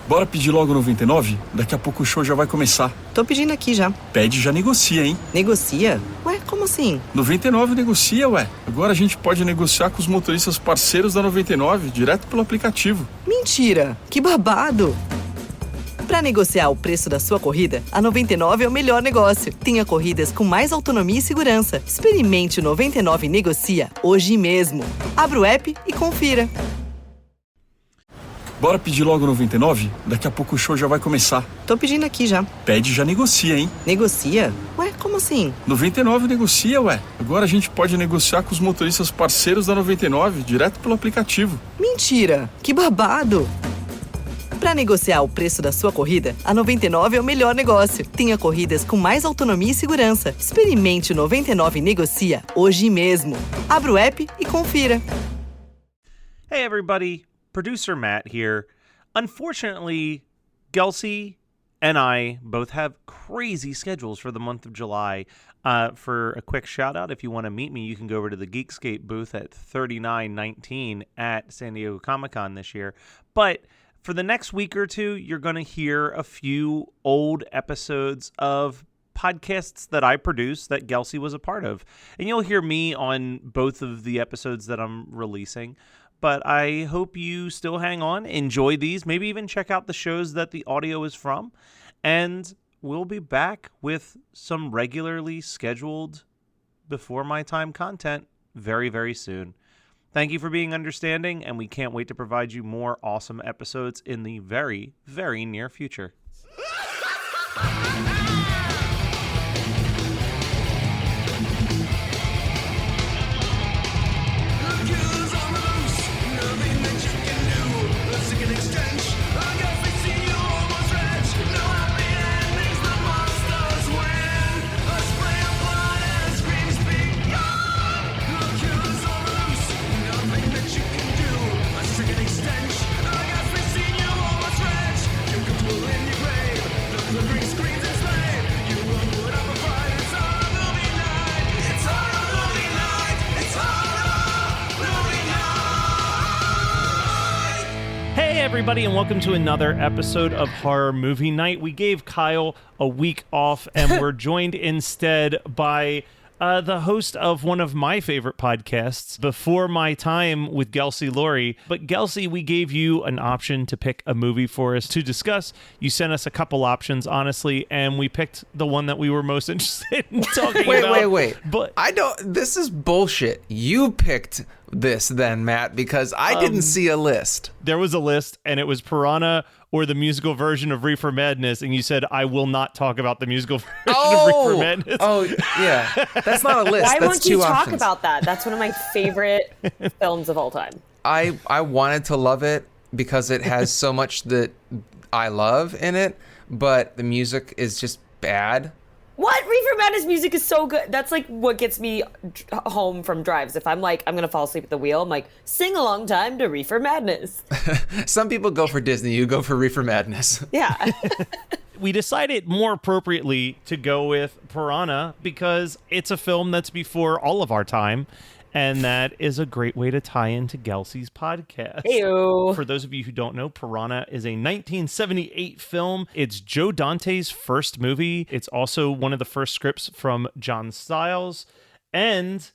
Bora pedir logo 99? Daqui a pouco o show já vai começar. Tô pedindo aqui já. Pede e já negocia, hein? Negocia? Ué, como assim? 99 negocia, ué. Agora a gente pode negociar com os motoristas parceiros da 99, direto pelo aplicativo. Mentira! Que babado! Para negociar o preço da sua corrida, a 99 é o melhor negócio. Tenha corridas com mais autonomia e segurança. Experimente o 99 Negocia hoje mesmo. Abra o app e confira. Bora pedir logo 99? Daqui a pouco o show já vai começar. Tô pedindo aqui já. Pede e já negocia, hein? Negocia? Ué, como assim? 99 negocia, ué. Agora a gente pode negociar com os motoristas parceiros da 99, direto pelo aplicativo. Mentira! Que babado! Para negociar o preço da sua corrida, a 99 é o melhor negócio. Tenha corridas com mais autonomia e segurança. Experimente o 99 Negocia hoje mesmo. Abra o app e confira. Hey everybody, producer Matt here. Unfortunately, Gelsey and I both have crazy schedules for the month of July. For a quick shout out, if you want to meet me, you can go over to the Geekscape booth at 3919 at San Diego Comic-Con this year. But for the next week or two, you're going to hear a few old episodes of podcasts that I produced that Gelsey was a part of. And you'll hear me on both of the episodes that I'm releasing. But I hope you still hang on, enjoy these, maybe even check out the shows that the audio is from. And we'll be back with some regularly scheduled Before My Time content very, very soon. Thank you for being understanding, and we can't wait to provide you more awesome episodes in the very, very near future. Hey everybody, and welcome to another episode of Horror Movie Night. We gave Kyle a week off, and we're joined instead by the host of one of my favorite podcasts, Before My Time with Gelsey Laurie. But Gelsey, we gave you an option to pick a movie for us to discuss. You sent us a couple options, honestly, and we picked the one that we were most interested in talking about. Wait. But I don't. This is bullshit. You picked this then, Matt, because I didn't see a list. there was a list, and it was Piranha or the musical version of Reefer Madness, and you said, I will not talk about the musical version of Reefer Madness. Oh, yeah. That's not a list. Why That's won't you two talk options. about that? That's one of my favorite films of all time. I wanted to love it because it has so much that I love in it, but the music is just bad. What? Reefer Madness music is so good. That's like what gets me home from drives. If I'm like, I'm going to fall asleep at the wheel, I'm like, sing along time to Reefer Madness. Some people go for Disney. You go for Reefer Madness. Yeah. We decided more appropriately to go with Piranha because it's a film that's before all of our time, and that is a great way to tie into Gelsey's podcast. Ew. For those of you who don't know, Piranha is a 1978 film. It's Joe Dante's first movie. It's also one of the first scripts from John Stiles, and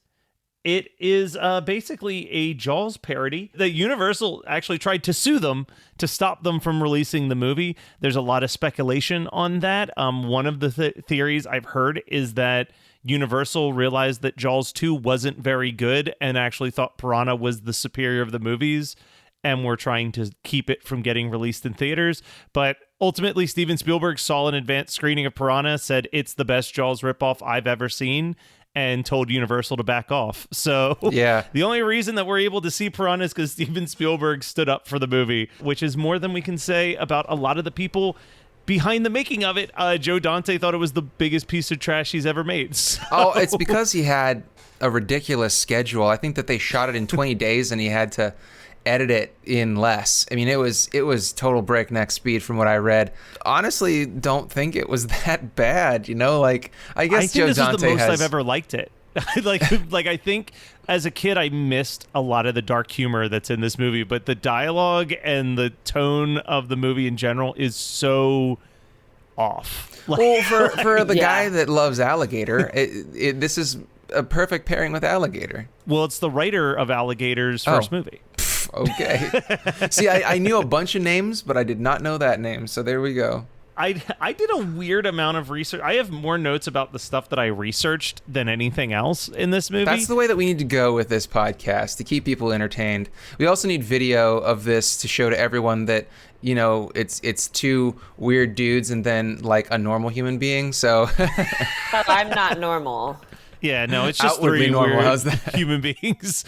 it is basically a Jaws parody. The Universal actually tried to sue them to stop them from releasing the movie. There's a lot of speculation on that. One of the theories I've heard is that Universal realized that Jaws 2 wasn't very good and actually thought Piranha was the superior of the movies and were trying to keep it from getting released in theaters. But ultimately, Steven Spielberg saw an advanced screening of Piranha, said it's the best Jaws ripoff I've ever seen, and told Universal to back off. So Yeah. the only reason that we're able to see Piranha is because Steven Spielberg stood up for the movie, which is more than we can say about a lot of the people behind the making of it. Joe Dante thought it was the biggest piece of trash he's ever made. So. Oh, it's because he had a ridiculous schedule. I think that they shot it in 20 days and he had to edit it in less. I mean, it was total breakneck speed from what I read. Honestly, don't think it was that bad, you know? Like, I guess I think Joe this Dante is the most has... I've ever liked it. like I think as a kid I missed a lot of the dark humor that's in this movie, but the dialogue and the tone of the movie in general is so off. Well, for the Yeah. guy that loves Alligator, this is a perfect pairing with Alligator. Well, it's the writer of Alligator's first movie. Okay. See, I knew a bunch of names, but I did not know that name. So there we go. I did a weird amount of research. I have more notes about the stuff that I researched than anything else in this movie. That's the way that we need to go with this podcast, to keep people entertained. We also need video of this to show to everyone that, it's two weird dudes and then like a normal human being. So I'm not normal. Yeah, no, it's just Outwardly three normal. weird How's that? human beings.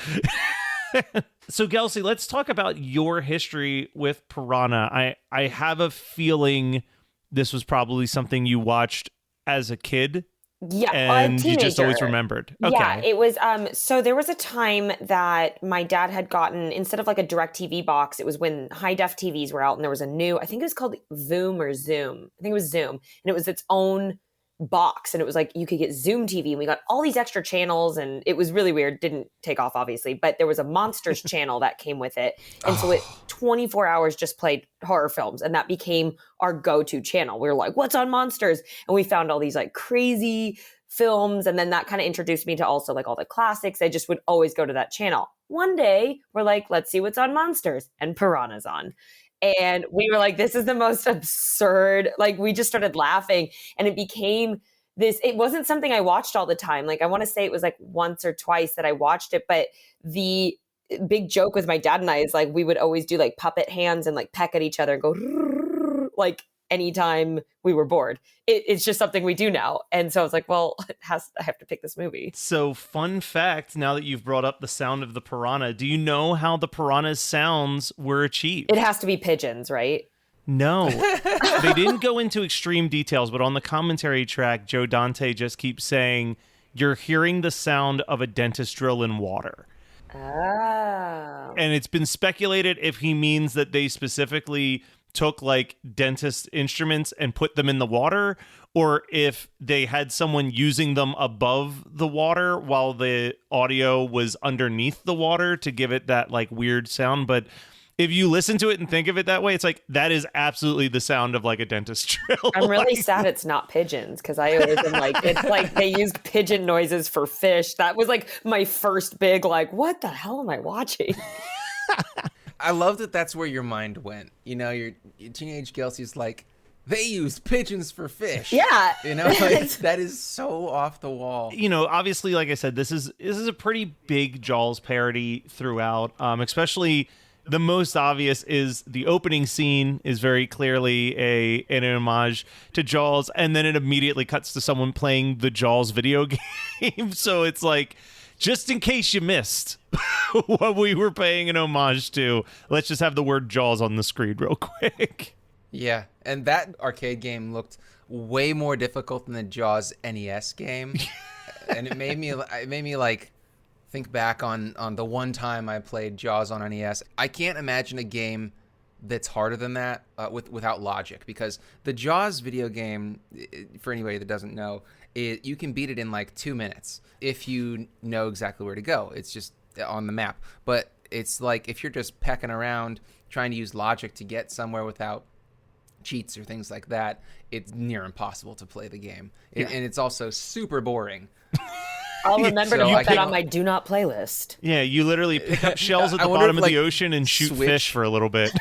So, Gelsey, let's talk about your history with Piranha. I have a feeling this was probably something you watched as a kid. Yeah, And a you just always teenager. remembered. Okay. Yeah, it was. So there was a time that my dad had gotten, instead of like a DirecTV box, it was when high def TVs were out, and there was a new, I think it was called Voom or Zoom. I think it was Zoom, and it was its own box, and it was like you could get Zoom TV, and we got all these extra channels, and it was really weird. Didn't take off, obviously, but there was a Monsters channel that came with it, and so it 24 hours just played horror films, and that became our go-to channel. We were like, what's on Monsters? And we found all these like crazy films, and then that kind of introduced me to also like all the classics. I just would always go to that channel. One day we're like, let's see what's on Monsters, and Piranha's on. And we were like, this is the most absurd, like we just started laughing, and it became this, it wasn't something I watched all the time. Like I want to say it was like once or twice that I watched it, but the big joke with my dad and I is like, we would always do like puppet hands and like peck at each other and go like anytime we were bored. It's just something we do now. And so I was like, well, I have to pick this movie. So, fun fact, now that you've brought up the sound of the piranha, do you know how the piranha's sounds were achieved? It has to be pigeons, right? No. They didn't go into extreme details, but on the commentary track, Joe Dante just keeps saying, you're hearing the sound of a dentist drill in water. Oh. And it's been speculated if he means that they specifically took like dentist instruments and put them in the water, or if they had someone using them above the water while the audio was underneath the water to give it that like weird sound. But if you listen to it and think of it that way, it's like that is absolutely the sound of like a dentist drill. I'm really sad it's not pigeons, because I always am like, it's like they used pigeon noises for fish. That was like my first big like, what the hell am I watching? I love that that's where your mind went. Your teenage Gelsey's like, they use pigeons for fish. Yeah. Like, that is so off the wall. Obviously, like I said, this is a pretty big Jaws parody throughout, especially the most obvious is the opening scene is very clearly an homage to Jaws, and then it immediately cuts to someone playing the Jaws video game. So it's like, just in case you missed what we were paying an homage to, let's just have the word Jaws on the screen real quick. Yeah, and that arcade game looked way more difficult than the Jaws NES game, and it made me like think back on the one time I played Jaws on NES. I can't imagine a game that's harder than that without logic, because the Jaws video game, for anybody that doesn't know, you can beat it in like 2 minutes if you know exactly where to go. It's just on the map. But it's like if you're just pecking around trying to use logic to get somewhere without cheats or things like that, it's near impossible to play the game. And it's also super boring. I'll remember So to I put that can't- on my do not playlist. Yeah, you literally pick up shells at I the wonder bottom if, of the like, ocean and shoot Switch- fish for a little bit.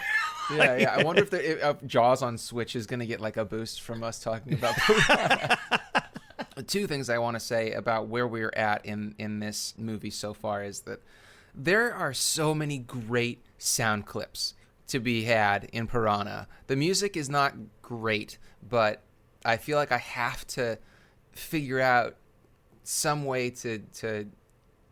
Yeah. I wonder if Jaws on Switch is going to get like a boost from us talking about Piranha. Two things I want to say about where we're at in this movie so far is that there are so many great sound clips to be had in Piranha. The music is not great, but I feel like I have to figure out some way to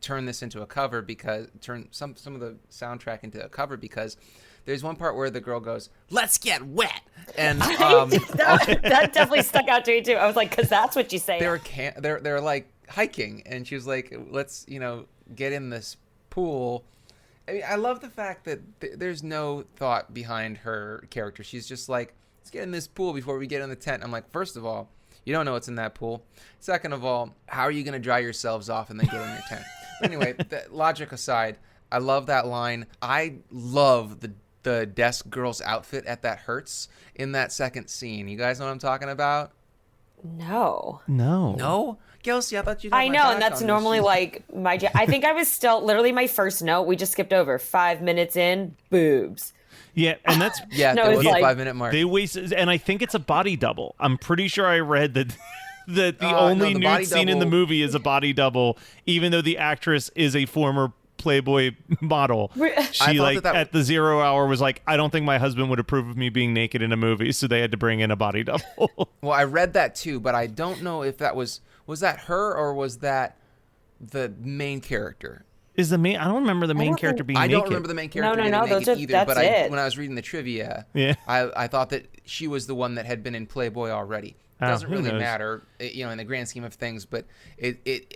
turn this into a cover, because turn some of the soundtrack into a cover, because there's one part where the girl goes, "Let's get wet," and That definitely stuck out to me too. I was like, because that's what you say. they're like hiking, and she was like, "Let's get in this pool." I mean, I love the fact that there's no thought behind her character. She's just like, "Let's get in this pool before we get in the tent." I'm like, first of all, You don't know what's in that pool. Second of all, how are you going to dry yourselves off and then get in your tent? But anyway, logic aside, I love that line. I love the desk girl's outfit at that Hertz in that second scene. You guys know what I'm talking about? No. No? Gelsey, I thought you'd have I my know, back and that's on this. normally like I think I was still literally my first note. We just skipped over 5 minutes in, boobs. Yeah, and that's Yeah, No, there it's was a like- 5-minute mark. they wasted, and I think it's a body double. I'm pretty sure I read that the No, only the nude body scene in the double- movie is a body double, even though the actress is a former Playboy model. I She thought that at the 0 hour was like, I don't think my husband would approve of me being naked in a movie, so they had to bring in a body double. Well, I read that too, but I don't know if that was that her or was that the main character. Is the main? I don't remember the main don't character think- being I naked. don't remember the main character no, getting no, naked those are- either, that's but it. when I was reading the trivia, Yeah. I thought that she was the one that had been in Playboy already. It doesn't who really knows? matter, in the grand scheme of things, but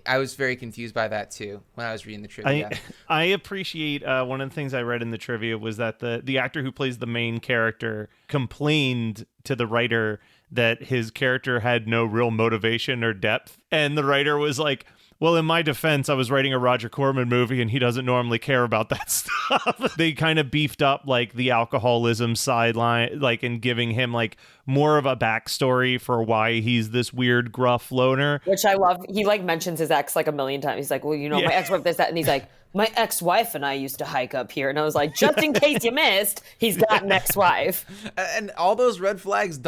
I was very confused by that too when I was reading the trivia. I appreciate one of the things I read in the trivia was that the actor who plays the main character complained to the writer that his character had no real motivation or depth, and the writer was like, well, in my defense, I was writing a Roger Corman movie and he doesn't normally care about that stuff. They kind of beefed up like the alcoholism sideline, like in giving him like more of a backstory for why he's this weird gruff loner. Which I love. He like mentions his ex like a million times. He's like, well, you know, my ex-wife this, that, and he's like, my ex-wife and I used to hike up here. And I was like, just in case you missed, he's got an ex-wife. And all those red flags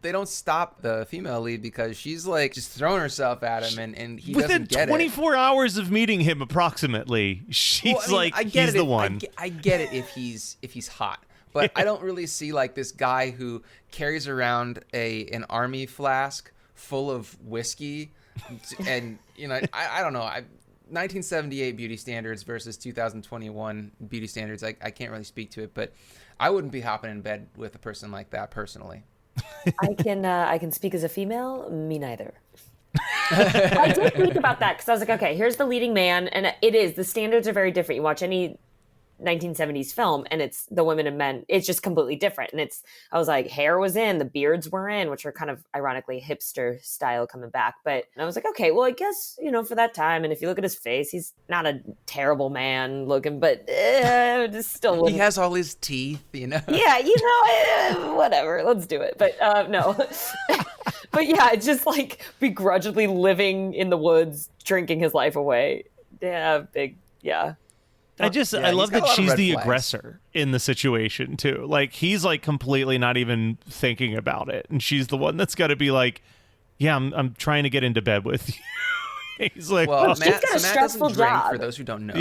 they don't stop the female lead because she's like just throwing herself at him and he Within doesn't get 24 hours of meeting him, approximately, she's Well, I mean, like, I get he's it the if- one. I get it if he's hot, but I don't really see like this guy who carries around an army flask full of whiskey, and I don't know. 1978 beauty standards versus 2021 beauty standards. I can't really speak to it, but I wouldn't be hopping in bed with a person like that personally. I can speak as a female. Me neither. I did think about that because I was like, okay, here's the leading man, and the standards are very different. You watch any 1970s film, and it's the women and men. It's just completely different. And I was like, hair was in, the beards were in, which are kind of ironically hipster style coming back. But I was like, okay, well, I guess for that time. And if you look at his face, he's not a terrible man looking, but just still. He wouldn't- has all his teeth, Yeah, whatever. Let's do it. But no. But yeah, just like begrudgingly living in the woods, drinking his life away. Yeah, yeah. I he's love got a that lot of she's red the flags. aggressor in the situation too. Like he's like completely not even thinking about it, and she's the one that's got to be like, "Yeah, I'm trying to get into bed with you." He's like, Well, She's got a Matt stressful doesn't drink, job. for those who don't know.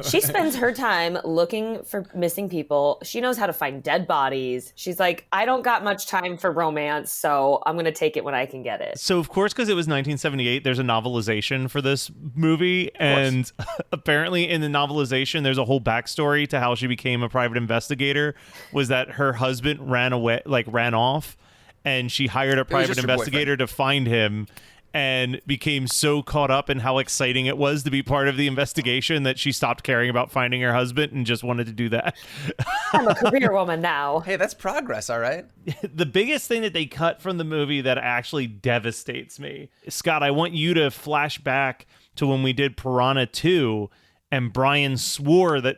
She spends her time looking for missing people. She knows how to find dead bodies. She's like, I don't got much time for romance, so I'm going to take it when I can get it. So, of course, because it was 1978, there's a novelization for this movie. And apparently in the novelization, there's a whole backstory to how she became a private investigator, was that her husband ran off, and she hired a private just her investigator to find him, and became so caught up in how exciting it was to be part of the investigation that she stopped caring about finding her husband and just wanted to do that. I'm a career woman now. Hey, that's progress, all right? The biggest thing that they cut from the movie that actually devastates me, Scott, I want you to flash back to when we did Piranha 2, and Brian swore that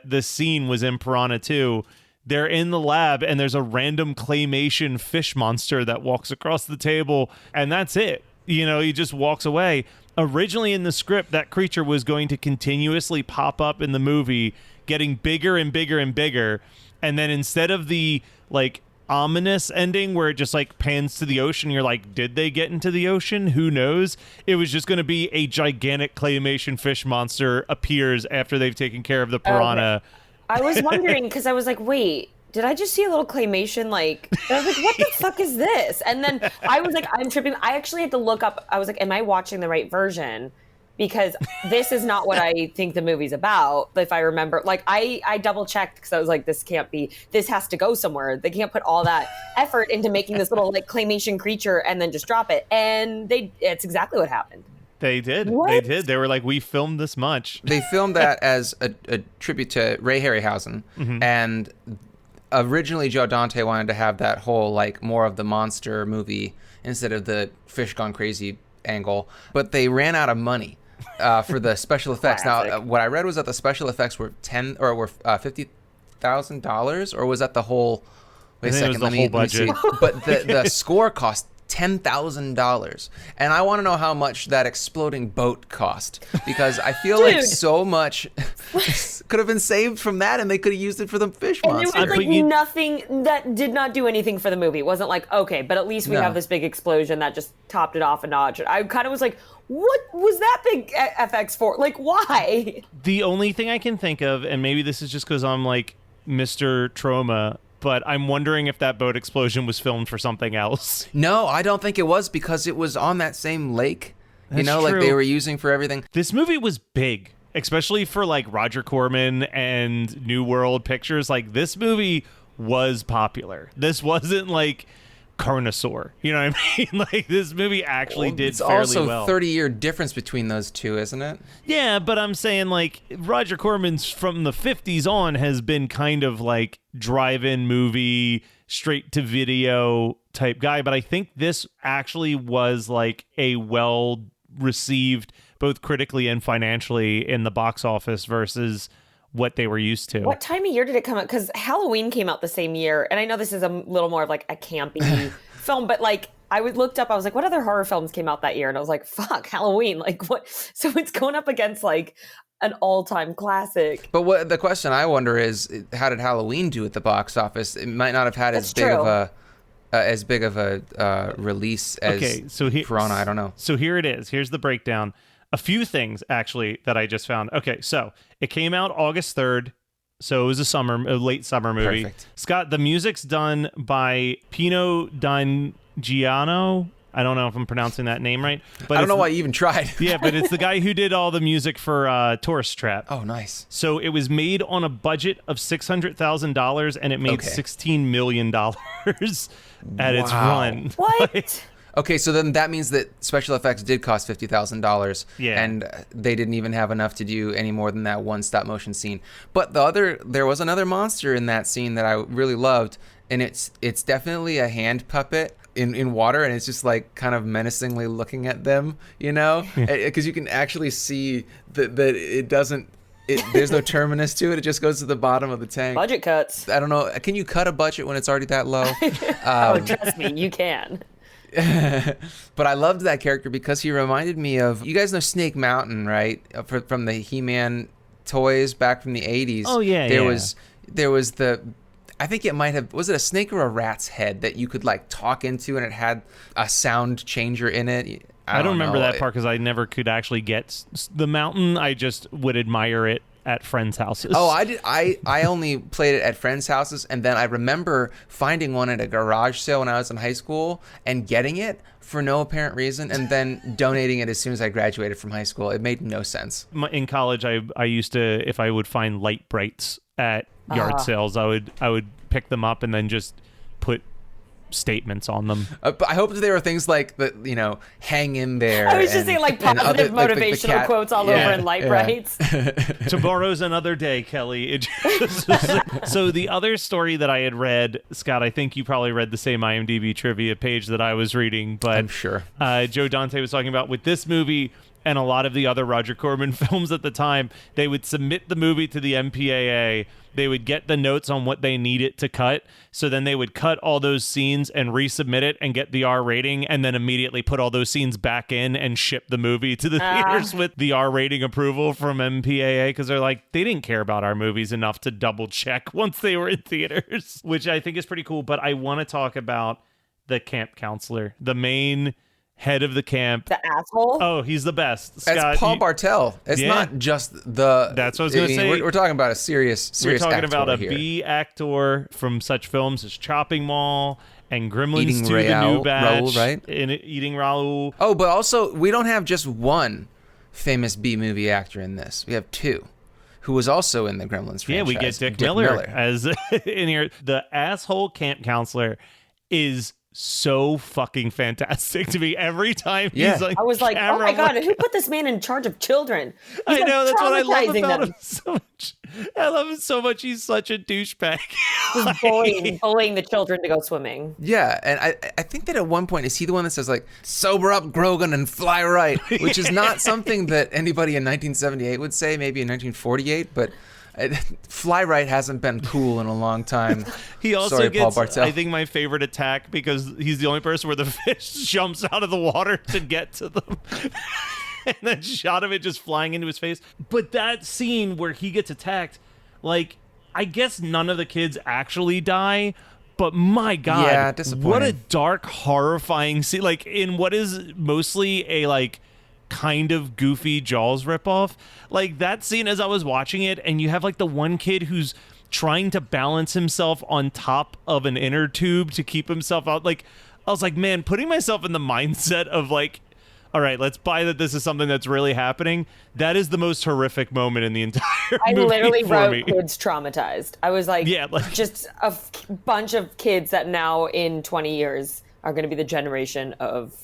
this scene was in Piranha 2. They're in the lab, and there's a random claymation fish monster that walks across the table, and that's it. He just walks away. Originally in the script, that creature was going to continuously pop up in the movie, getting bigger and bigger and bigger. And then instead of the like ominous ending where it just like pans to the ocean, you're like, did they get into the ocean? Who knows? It was just going to be a gigantic claymation fish monster appears after they've taken care of the piranha. I was wondering because I was like, wait, did I just see a little claymation? Like, I was like, what the fuck is this? And then I was like, I'm tripping. I actually had to look up. I was like, am I watching the right version? Because this is not what I think the movie's about. If I remember, like I double checked because I was like, this has to go somewhere. They can't put all that effort into making this little like claymation creature and then just drop it. And it's exactly what happened. They did. What? They did. They were like, we filmed this much. They filmed that as a tribute to Ray Harryhausen, and originally Joe Dante wanted to have that whole like more of the monster movie instead of the fish gone crazy angle, but they ran out of money for the special effects. Now, what I read was that the special effects were $50,000, or was that the whole? Wait a second, let me see. But the score cost $10,000, and I want to know how much that exploding boat cost, because I feel like so much could have been saved from that, and they could have used it for the fish monster. And there was like nothing that did not do anything for the movie. It wasn't like, okay, but at least we have this big explosion that just topped it off a notch. I kind of was like, what was that big FX for? Like, why? The only thing I can think of, and maybe this is just because I'm like Mr. Trauma, but I'm wondering if that boat explosion was filmed for something else. No, I don't think it was, because it was on that same lake. That's like true. they were using for everything. This movie was big, especially for like Roger Corman and New World Pictures. Like, this movie was popular. This wasn't like Carnosaur. You know what I mean? Like, this movie actually did fairly well. It's also 30-year difference between those two, isn't it? Yeah, but I'm saying, like, Roger Corman's from the 50s on has been kind of like drive-in movie, straight-to-video type guy. But I think this actually was like a well-received, both critically and financially, in the box office versus what they were used to. What time of year did it come out? Because Halloween came out the same year, and I know this is a little more of like a campy film, but like I looked up, I was like, what other horror films came out that year? And I was like, fuck, Halloween. Like, what? So it's going up against like an all-time classic. But what the question I wonder is, how did Halloween do at the box office? It might not have had as big of a release as Piranha. I don't know. So here it is. Here's the breakdown. A few things, actually, that I just found. Okay, so it came out August 3rd, so it was a late summer movie. Perfect. Scott, the music's done by Pino Dangiano. I don't know if I'm pronouncing that name right. But I don't know why you even tried. Yeah, but it's the guy who did all the music for Tourist Trap. Oh, nice. So it was made on a budget of $600,000, and it made $16 million at its run. What? Okay, so then that means that special effects did cost $50,000, yeah, and they didn't even have enough to do any more than that one stop motion scene. But there was another monster in that scene that I really loved, and it's definitely a hand puppet in water, and it's just like kind of menacingly looking at them, because you can actually see that it doesn't. There's no terminus to it. It just goes to the bottom of the tank. Budget cuts. I don't know. Can you cut a budget when it's already that low? Oh, trust me, you can. But I loved that character because he reminded me of, you guys know Snake Mountain, right? From the He-Man toys back from the 80s. Oh yeah. There was I think it might have, was it a snake or a rat's head that you could like talk into, and it had a sound changer in it? I don't remember that part because I never could actually get the mountain. I just would admire it at friends' houses. Oh, I did. I only played it at friends' houses, and then I remember finding one at a garage sale when I was in high school and getting it for no apparent reason, and then donating it as soon as I graduated from high school. It made no sense. In college, I used to, if I would find light brights at yard sales, I would pick them up and then just put statements on them. But I hope that there were things like that, hang in there. I was just saying like positive motivational quotes all over in light brights. Tomorrow's another day, Kelly. So the other story that I had read, Scott, I think you probably read the same IMDb trivia page that I was reading, but I'm sure Joe Dante was talking about with this movie and a lot of the other Roger Corman films at the time, they would submit the movie to the MPAA. They would get the notes on what they needed to cut. So then they would cut all those scenes and resubmit it and get the R rating, and then immediately put all those scenes back in and ship the movie to the theaters with the R rating approval from MPAA, because they're like, they didn't care about our movies enough to double check once they were in theaters, which I think is pretty cool. But I want to talk about the camp counselor, the main head of the camp. The asshole? Oh, he's the best. Scott, it's Paul Bartel. It's not just the... That's what I was going to say. We're talking about a serious We're talking about a here. B actor from such films as Chopping Mall and Gremlins Eating 2, the new batch. Raoul, right? Eating Raoul. Oh, but also, we don't have just one famous B-movie actor in this. We have two, who was also in the Gremlins franchise. Yeah, we get Dick Miller as in here. The asshole camp counselor is so fucking fantastic to me every time Yeah. he's like, I was like, oh camera my God, work. who put this man in charge of children? He's I like know, that's what I love traumatizing about them. him so much. I love him so much. He's such a douchebag. Just bullying the children to go swimming. Yeah, and I think that at one point, is he the one that says, like, sober up, Grogan, and fly right, which is not something that anybody in 1978 would say, maybe in 1948, but fly right hasn't been cool in a long time. He also Sorry, Paul gets, Bartel. I think, my favorite attack because he's the only person where the fish jumps out of the water to get to them. And then shot of it just flying into his face. But that scene where he gets attacked, like, I guess none of the kids actually die, but my God, Yeah, what a disappointing. dark, horrifying scene. Like, in what is mostly a, like, kind of goofy Jaws ripoff. Like, that scene as I was watching it, and you have, like, the one kid who's trying to balance himself on top of an inner tube to keep himself out. Like, I was like, man, putting myself in the mindset of, like, all right, let's buy that this is something that's really happening. That is the most horrific moment in the entire I movie literally for wrote me. kids traumatized. I was like, Yeah, like- just a bunch of kids that now in 20 years are going to be the generation of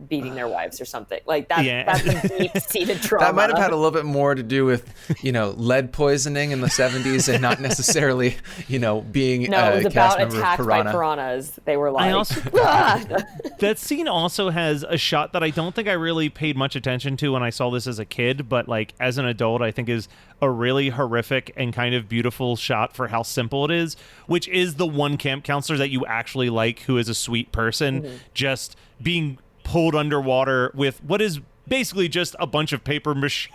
beating their wives or something. Like that, Yeah. that's a deep-seated trauma. That might have had a little bit more to do with, lead poisoning in the 70s and not necessarily, being No, it was a cast about member of attacked by Piranha. piranhas. They were like, I also "Ah!" that scene also has a shot that I don't think I really paid much attention to when I saw this as a kid, but like as an adult, I think is a really horrific and kind of beautiful shot for how simple it is, which is the one camp counselor that you actually like, who is a sweet person, just being pulled underwater with what is basically just a bunch of paper mache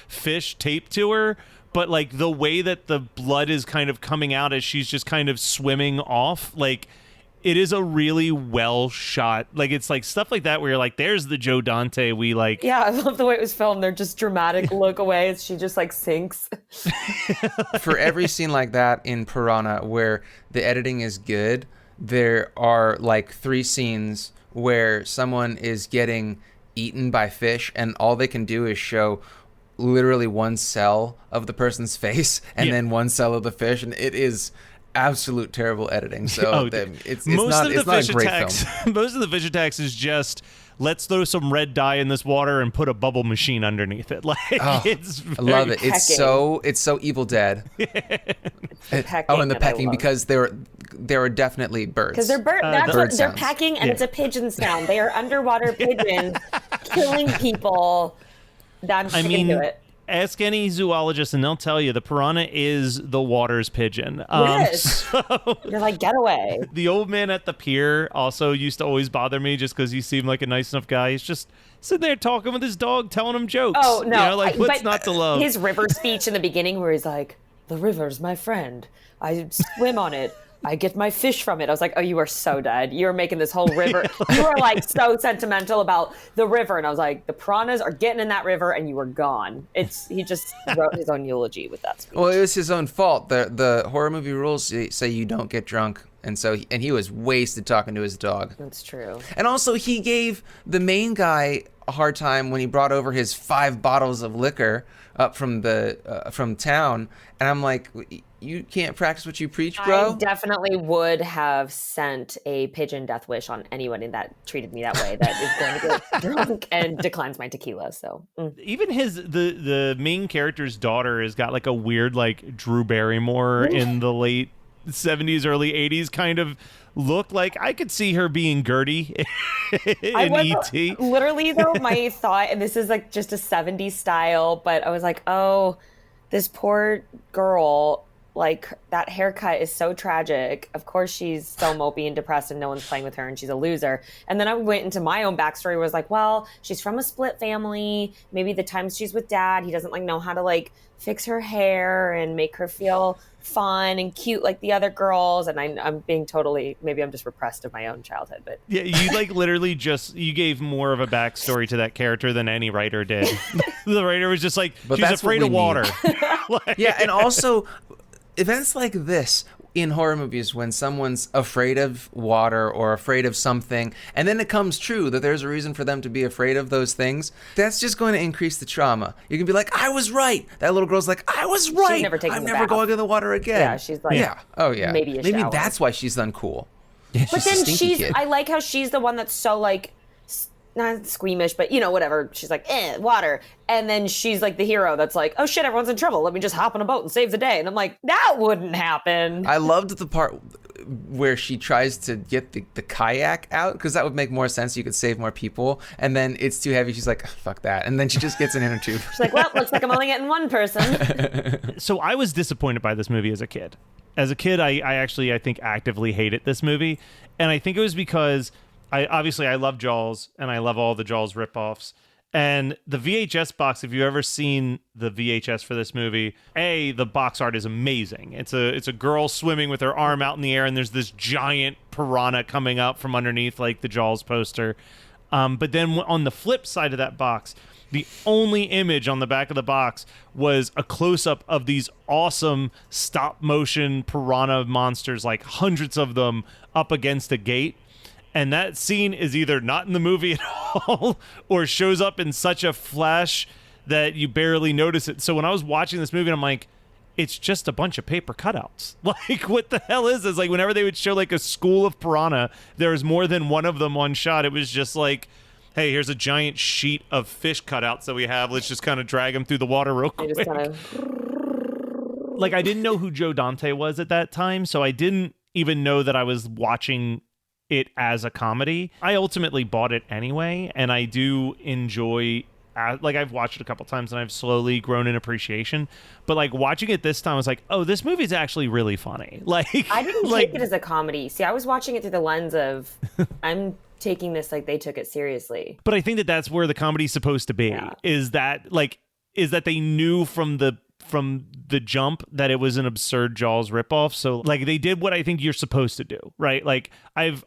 fish taped to her. But like the way that the blood is kind of coming out as she's just kind of swimming off, like it is a really well shot. Like it's like stuff like that where you're like, there's the Joe Dante we like. Yeah, I love the way it was filmed. They're just dramatic look away as she just like sinks. For every scene like that in Piranha where the editing is good, there are like 3 scenes where someone is getting eaten by fish and all they can do is show literally one cell of the person's face and then one cell of the fish, and it is absolute terrible editing. So it's not a great film. Most of the fish attacks is just let's throw some red dye in this water and put a bubble machine underneath it. Like it's I love it. Pecking. It's so Evil Dead. Pecking Oh, and the that I pecking, love. because there are definitely birds. Because they're that's bird what they're sounds. pecking, and Yeah. it's a pigeon sound. They are underwater pigeons killing people. I'm I sticking mean, to it. ask any zoologist and they'll tell you the piranha is the water's pigeon. Yes. So You're like, get away. the old man at the pier also used to always bother me just because he seemed like a nice enough guy. He's just sitting there talking with his dog, telling him jokes. Oh no! You know, like what's but not to love? His river speech in the beginning, where he's like, "The river's my friend. I swim on it. I get my fish from it." I was like, "Oh, you are so dead. You are making this whole river. You are like so sentimental about the river." And I was like, "The piranhas are getting in that river, and you were gone." He just wrote his own eulogy with that speech. Well, it was his own fault. The horror movie rules say you don't get drunk, and so he was wasted talking to his dog. That's true. And also, he gave the main guy a hard time when he brought over his 5 bottles of liquor up from town, and I'm like, you can't practice what you preach, bro. I definitely would have sent a pigeon death wish on anyone that treated me that way, that is going to get drunk and declines my tequila. So Even the main character's daughter has got like a weird like Drew Barrymore in the late 70s, early 80s kind of look. Like I could see her being Gertie in E.T. Literally, though, my thought, and this is like just a 70s style, but I was like, oh, this poor girl, like that haircut is so tragic. Of course, she's so mopey and depressed and no one's playing with her and she's a loser. And then I went into my own backstory, was like, well, she's from a split family. Maybe the times she's with dad, he doesn't like know how to like fix her hair and make her feel fun and cute like the other girls. And I'm being totally, maybe I'm just repressed of my own childhood, but Yeah, you like literally you gave more of a backstory to that character than any writer did. The writer was just like, But she's that's what afraid we of water. need. Yeah, and also events like this in horror movies, when someone's afraid of water or afraid of something, and then it comes true that there's a reason for them to be afraid of those things, that's just going to increase the trauma. You can be like, I was right. That little girl's like, I was right. never taken I'm the never bath. going in the water again. Yeah, she's like, yeah. Oh, yeah. maybe a Maybe shower. that's why she's uncool. Yeah, But she's a then stinky kid. I like how she's the one that's so like, not squeamish, but whatever. She's like, water. And then she's like the hero that's like, oh shit, everyone's in trouble. Let me just hop on a boat and save the day. And I'm like, that wouldn't happen. I loved the part where she tries to get the kayak out, because that would make more sense. You could save more people. And then it's too heavy. She's like, fuck that. And then she just gets an inner tube. She's like, well, looks like I'm only getting one person. So I was disappointed by this movie as a kid. As a kid, I think actively hated this movie. And I think it was because I love Jaws, and I love all the Jaws ripoffs. And the VHS box, if you've ever seen the VHS for this movie, the box art is amazing. It's a girl swimming with her arm out in the air, and there's this giant piranha coming up from underneath, like the Jaws poster. But then on the flip side of that box, the only image on the back of the box was a close-up of these awesome stop-motion piranha monsters, like hundreds of them, up against a gate. And that scene is either not in the movie at all or shows up in such a flash that you barely notice it. So when I was watching this movie, I'm like, it's just a bunch of paper cutouts. Like, what the hell is this? Like, whenever they would show like a school of piranha, there was more than one of them on shot. It was just like, hey, here's a giant sheet of fish cutouts that we have. Let's just kind of drag them through the water real quick. Like, I didn't know who Joe Dante was at that time, so I didn't even know that I was watching it as a comedy. I ultimately bought it anyway, and I do enjoy, like, I've watched it a couple times and I've slowly grown in appreciation, but like watching it this time, I was like, oh, this movie's actually really funny. Like, I didn't like, take it as a comedy. See, I was watching it through the lens of, I'm taking this like they took it seriously. but I think that that's where the comedy's supposed to be. Yeah. Is that they knew from the jump that it was an absurd Jaws ripoff. So like they did what I think you're supposed to do, right? Like I've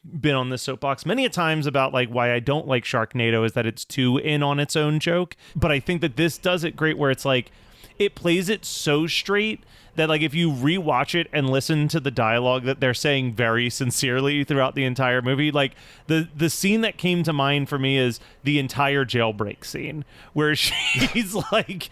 been on this soapbox many a times about like why I don't like Sharknado is that it's too in on its own joke. But I think that this does it great where it's like it plays it so straight that like if you rewatch it and listen to the dialogue that they're saying very sincerely throughout the entire movie, like the scene that came to mind for me is the entire jailbreak scene where she's like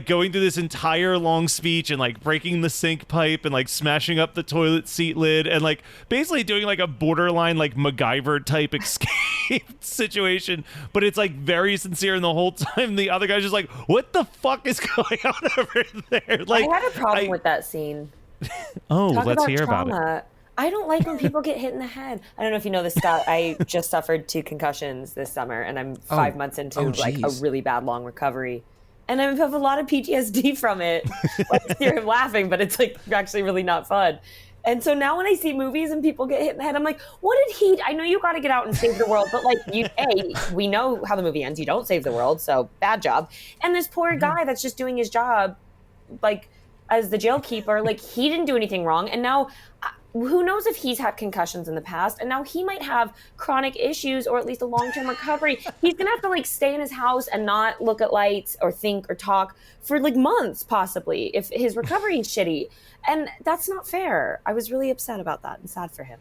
going through this entire long speech and like breaking the sink pipe and like smashing up the toilet seat lid and like basically doing like a borderline like MacGyver type escape situation, but it's like very sincere, and the whole time the other guy's just like, what the fuck is going on over there? Like, I had a problem with that scene. Oh, Talk let's about hear trauma. about it. I don't like when people get hit in the head. I don't know if you know this, Scott. I just suffered 2 concussions this summer, and I'm 5 months into like a really bad long recovery. And I have a lot of PTSD from it. Like, here I'm laughing, but it's like actually really not fun. And so now when I see movies and people get hit in the head, I'm like, what did he? I know you got to get out and save the world, but like, we know how the movie ends. You don't save the world, so bad job. And this poor guy that's just doing his job, like as the jail keeper, like he didn't do anything wrong, and now. Who knows if he's had concussions in the past, and now he might have chronic issues or at least a long-term recovery. He's gonna have to like stay in his house and not look at lights or think or talk for like months possibly if his recovery is shitty. And that's not fair. I was really upset about that and sad for him.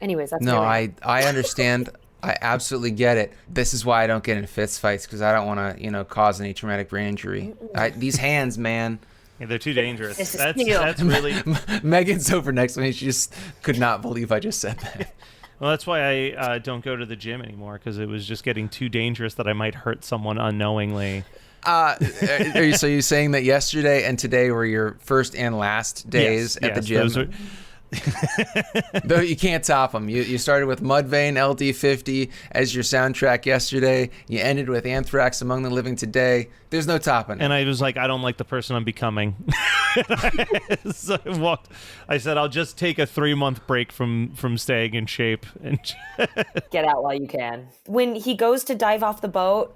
Anyways, that's No, I understand. I absolutely get it. This is why I don't get in fist fights, because I don't want to, cause any traumatic brain injury. These hands, man. Yeah, they're too dangerous. This is That's really. Megan's over next to me. She just could not believe I just said that. Well, that's why I don't go to the gym anymore, because it was just getting too dangerous that I might hurt someone unknowingly. So you're saying that yesterday and today were your first and last days at the gym? Though you can't top them. You started with Mudvayne LD50 as your soundtrack yesterday. You ended with Anthrax Among the Living today. There's no topping. And I was like, I don't like the person I'm becoming. So I said, I'll just take a 3-month break from staying in shape. And get out while you can. When he goes to dive off the boat,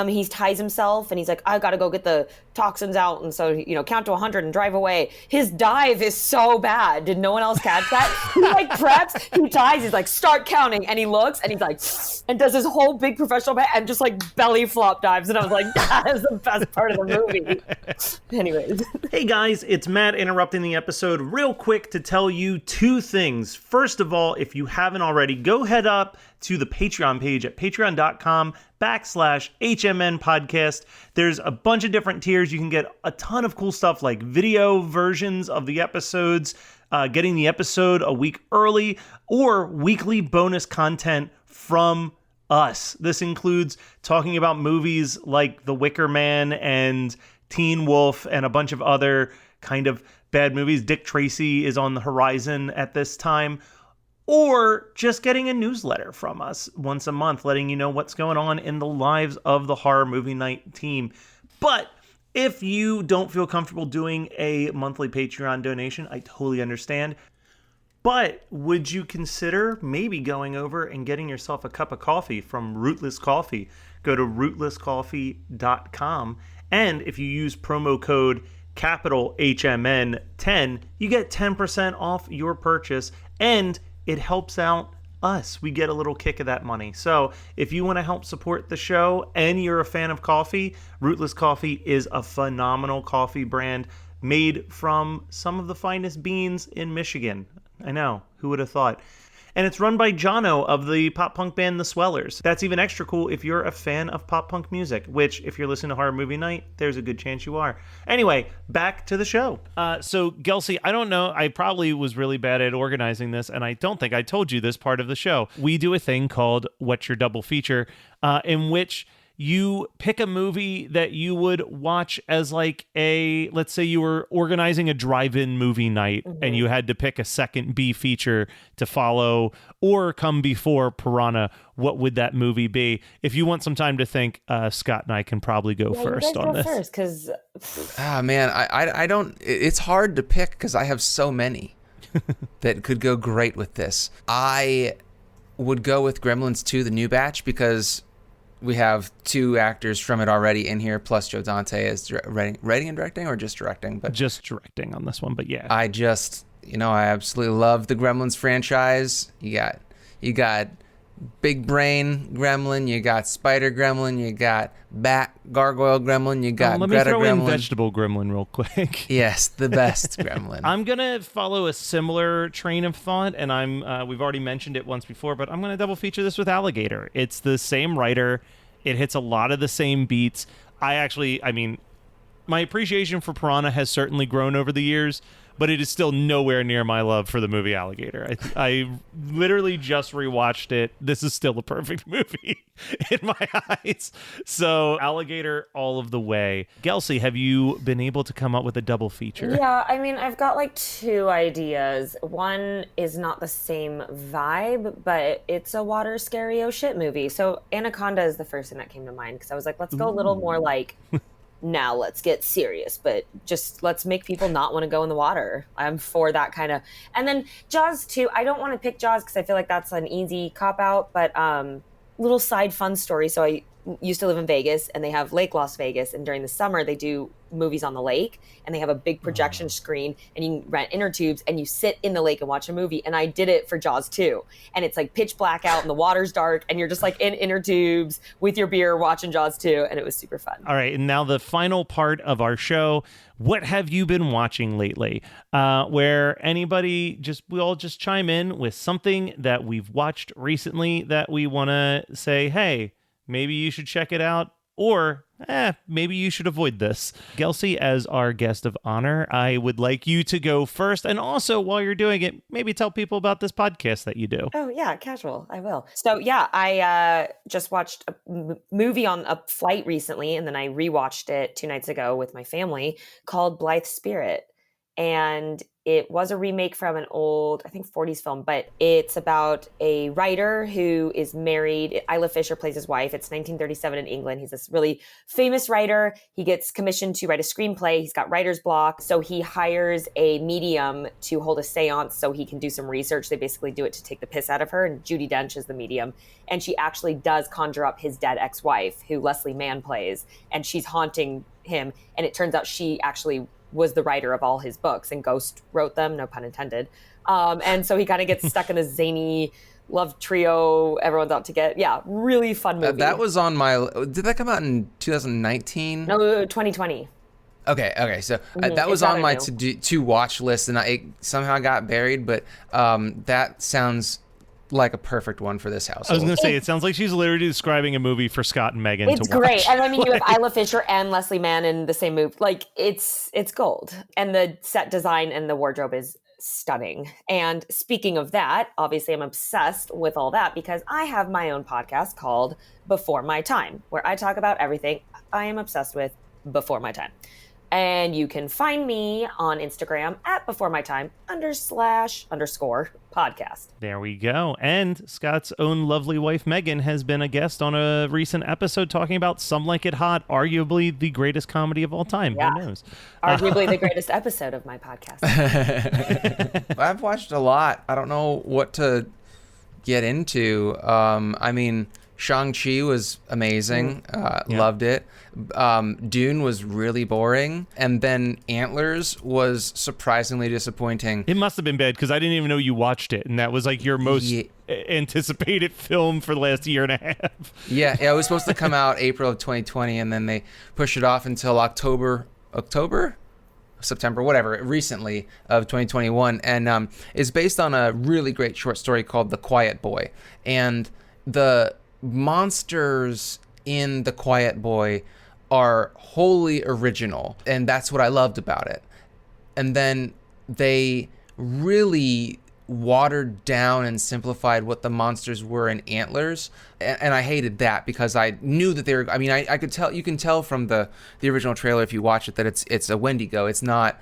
he ties himself and he's like, I gotta go get the toxins out, and so count to 100 and drive away. His dive is so bad. Did no one else catch that? He like preps, he dives, he's like, start counting, and he looks and he's like, and does his whole big professional and just like belly flop dives, and I was like, that is the best part of the movie. Anyways. Hey guys, it's Matt interrupting the episode real quick to tell you 2 things. First of all, if you haven't already, go head up to the Patreon page at patreon.com/HMN podcast. There's a bunch of different tiers. You can get a ton of cool stuff like video versions of the episodes, getting the episode a week early, or weekly bonus content from us. This includes talking about movies like The Wicker Man and Teen Wolf and a bunch of other kind of bad movies. Dick Tracy is on the horizon at this time. Or just getting a newsletter from us once a month, letting you know what's going on in the lives of the Horror Movie Night team. But if you don't feel comfortable doing a monthly Patreon donation, I totally understand. But would you consider maybe going over and getting yourself a cup of coffee from Rootless Coffee? Go to rootlesscoffee.com. And if you use promo code capital HMN10, you get 10% off your purchase, and it helps out us. We get a little kick of that money. So if you want to help support the show and you're a fan of coffee, Rootless Coffee is a phenomenal coffee brand made from some of the finest beans in Michigan. I know, who would have thought? And it's run by Jono of the pop punk band The Swellers. That's even extra cool if you're a fan of pop punk music, which, if you're listening to Horror Movie Night, there's a good chance you are. Anyway, back to the show. So, Gelsey, I don't know. I probably was really bad at organizing this, and I don't think I told you this part of the show. We do a thing called What's Your Double Feature, in which you pick a movie that you would watch as like let's say you were organizing a drive-in movie night, and you had to pick a second B feature to follow or come before Piranha. What would that movie be? If you want some time to think, Scott and I can probably go first on this. First, because man, I don't. It's hard to pick because I have so many that could go great with this. I would go with Gremlins 2, the new batch, because we have two actors from it already in here, plus Joe Dante is writing and directing, or just directing? But just directing on this one, but yeah. I absolutely love the Gremlins franchise. You got Big Brain Gremlin, you got Spider Gremlin, you got Bat Gargoyle Gremlin, you got let Greta me throw Gremlin. in Vegetable Gremlin real quick. Yes, the best Gremlin. I'm gonna follow a similar train of thought, and we've already mentioned it once before, but I'm gonna double feature this with Alligator. It's the same writer. It hits a lot of the same beats. I mean, my appreciation for Piranha has certainly grown over the years, but it is still nowhere near my love for the movie Alligator. I literally just rewatched it. This is still a perfect movie in my eyes. So Alligator all of the way. Gelsey, have you been able to come up with a double feature? Yeah, I mean, I've got like two ideas. One is not the same vibe, but it's a water scary oh shit movie. So Anaconda is the first thing that came to mind, because I was like, let's go a little more like... now let's get serious, but just let's make people not want to go in the water. I'm for that kind of. And then Jaws 2, I don't want to pick Jaws because I feel like that's an easy cop out, but little side fun story. So I used to live in Vegas, and they have Lake Las Vegas, and during the summer they do movies on the lake, and they have a big projection screen, and you can rent inner tubes, and you sit in the lake and watch a movie. And I did it for Jaws 2, and it's like pitch black out and the water's dark, and you're just like in inner tubes with your beer watching Jaws 2, and it was super fun. All right, and now the final part of our show. What have you been watching lately? Where we all just chime in with something that we've watched recently that we want to say, hey, maybe you should check it out, or maybe you should avoid this. Gelsey, as our guest of honor, I would like you to go first. And also, while you're doing it, maybe tell people about this podcast that you do. Oh, yeah, casual. I will. So, yeah, I just watched a movie on a flight recently, and then I rewatched it 2 nights ago with my family, called Blithe Spirit. And it was a remake from an old, I think, 40s film, but it's about a writer who is married. Isla Fisher plays his wife. It's 1937 in England. He's this really famous writer. He gets commissioned to write a screenplay. He's got writer's block. So he hires a medium to hold a seance so he can do some research. They basically do it to take the piss out of her. And Judi Dench is the medium. And she actually does conjure up his dead ex-wife, who Leslie Mann plays. And she's haunting him. And it turns out she actually was the writer of all his books, and Ghost wrote them, no pun intended. And so he kind of gets stuck in this zany love trio everyone's out to get. Yeah, really fun movie. That was on my... Did that come out in 2019? No, 2020. Okay. So that was on my to watch list, and it somehow got buried, but that sounds like a perfect one for this house. I was going to say, it sounds like she's literally describing a movie for Scott and Megan to watch. It's great. And I mean, you have Isla Fisher and Leslie Mann in the same movie. Like, it's gold. And the set design and the wardrobe is stunning. And speaking of that, obviously I'm obsessed with all that because I have my own podcast called Before My Time, where I talk about everything I am obsessed with before my time. And you can find me on Instagram at Before My Time __ podcast. There we go. And Scott's own lovely wife, Megan, has been a guest on a recent episode talking about Some Like It Hot, arguably the greatest comedy of all time. Yeah. Who knows? Arguably the greatest episode of my podcast. I've watched a lot. I don't know what to get into. I mean, Shang-Chi was amazing. Loved it. Dune was really boring. And then Antlers was surprisingly disappointing. It must have been bad because I didn't even know you watched it. And that was like your most anticipated film for the last year and a half. Yeah, it was supposed to come out April of 2020, and then they pushed it off until September, whatever, recently of 2021. And it's based on a really great short story called The Quiet Boy. And the monsters in The Quiet Boy are wholly original, and that's what I loved about it. And then they really watered down and simplified what the monsters were in Antlers, and I hated that because I knew that they were. I mean, I could tell. You can tell from the original trailer if you watch it that it's a Wendigo. It's not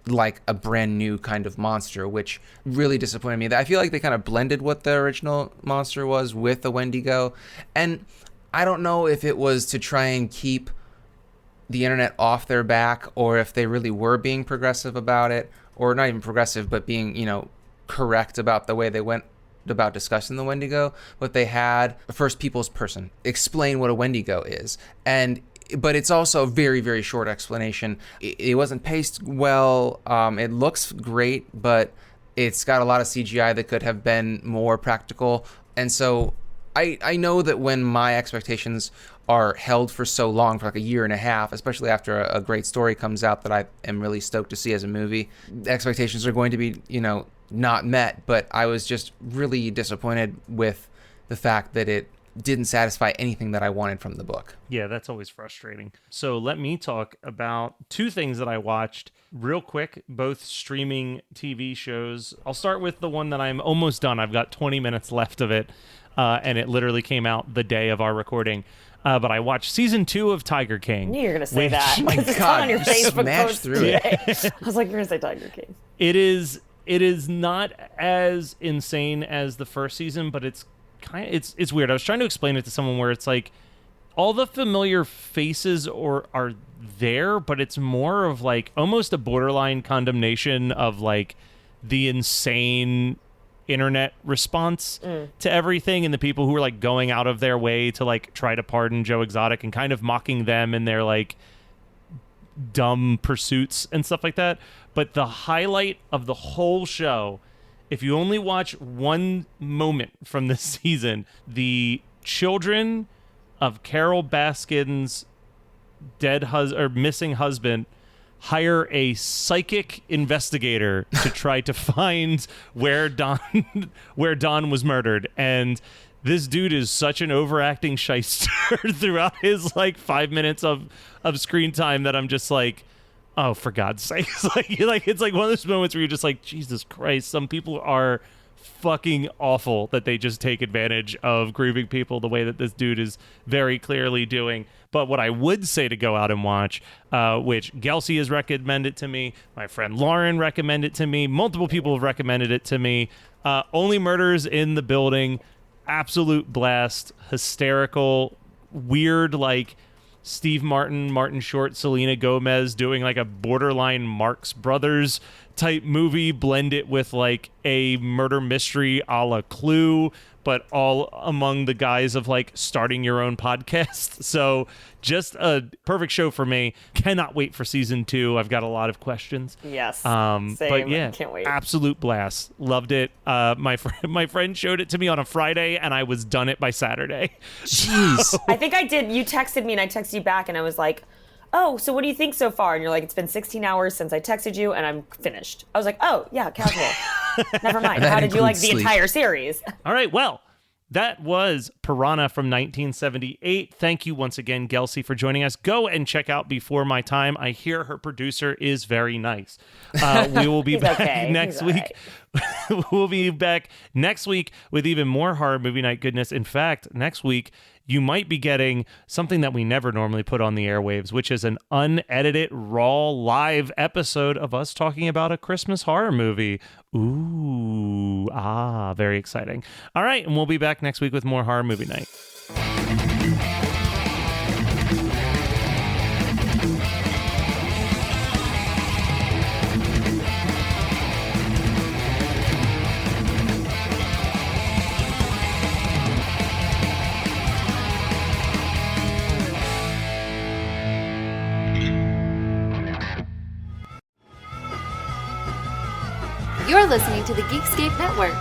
like a brand new kind of monster, which really disappointed me. I feel like they kind of blended what the original monster was with the Wendigo, and I don't know if it was to try and keep the internet off their back, or if they really were being progressive about it, or not even progressive, but being, correct about the way they went about discussing the Wendigo. But they had a first people's person explain what a Wendigo is, but it's also a very, very short explanation. It wasn't paced well. It looks great, but it's got a lot of CGI that could have been more practical. And so I know that when my expectations are held for so long, for like a year and a half, especially after a great story comes out that I am really stoked to see as a movie, the expectations are going to be, not met. But I was just really disappointed with the fact that it didn't satisfy anything that I wanted from the book. Yeah, that's always frustrating. So let me talk about two things that I watched real quick, both streaming TV shows. I'll start with the one that I'm almost done. I've got 20 minutes left of it, and it literally came out the day of our recording. But I watched season 2 of Tiger King. I knew you were going to say that. Oh my It's God, on your you Facebook smashed post through today. I was like, you're going to say Tiger King. It is not as insane as the first season, but it's weird. I was trying to explain it to someone where it's like all the familiar faces are there, but it's more of like almost a borderline condemnation of like the insane internet response to everything, and the people who are like going out of their way to like try to pardon Joe Exotic and kind of mocking them and their like dumb pursuits and stuff like that. But the highlight of the whole show, if you only watch one moment from this season, the children of Carol Baskin's missing husband hire a psychic investigator to try to find where Don was murdered. And this dude is such an overacting shyster throughout his like 5 minutes of screen time that I'm just like, oh, for God's sake. It's like one of those moments where you're just like, Jesus Christ, some people are fucking awful that they just take advantage of grieving people the way that this dude is very clearly doing. But what I would say to go out and watch, which Gelsey has recommended to me, my friend Lauren recommended it to me, multiple people have recommended it to me, Only Murders in the Building, absolute blast, hysterical, weird, like Steve Martin Short, Selena Gomez doing like a borderline Marx Brothers type movie, blend it with like a murder mystery a la Clue, but all among the guise of like starting your own podcast. So just a perfect show for me. Cannot wait for season 2. I've got a lot of questions. Yes. But Same. yeah, Can't wait. absolute blast. Loved it. My friend showed it to me on a Friday, and I was done it by Saturday. Jeez. I think I did. You texted me and I texted you back and I was like, oh, so what do you think so far? And you're like, it's been 16 hours since I texted you and I'm finished. I was like, oh, yeah, casual. Never mind. How did you like the sleep. entire series? All right, well, That was Piranha from 1978. Thank you once again, Gelsey, for joining us. Go and check out Before My Time. I hear her producer is very nice. We will be back next week. We'll be back next week with even more horror movie night goodness. In fact, next week, you might be getting something that we never normally put on the airwaves, which is an unedited, raw, live episode of us talking about a Christmas horror movie. Ooh, very exciting. All right, and we'll be back next week with more horror movie night. You're listening to the Geekscape Network.